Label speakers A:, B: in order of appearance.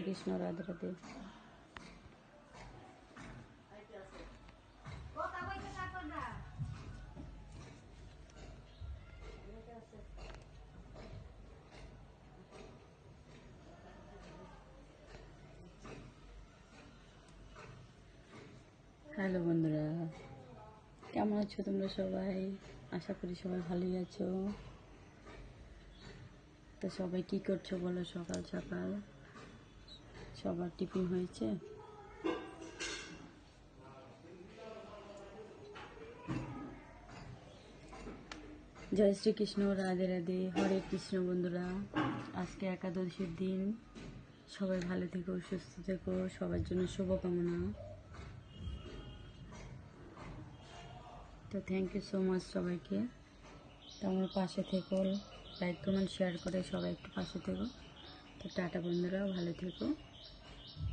A: Krishna, Radhe Radhe. Hello বন্ধুরা, কেমন আছো তোমরা সবাই? আশা করি সবাই ভালোই আছো। তো সবাই কি করছো বলো? সকাল সকাল সবার টিফিন হয়েছে? জয় শ্রীকৃষ্ণ, রাধে রাধে, হরে কৃষ্ণ। বন্ধুরা, আজকে একাদশীর দিন, সবাই ভালো থেকো, সুস্থ থেকো, সবার জন্য শুভকামনা। তো থ্যাংক ইউ সো মাচ সবাইকে। তো আমার পাশে থেকো, লাইক কমেন্ট শেয়ার করে সবাই একটু পাশে থেকো। তো টাটা বন্ধুরা, ভালো থেকো।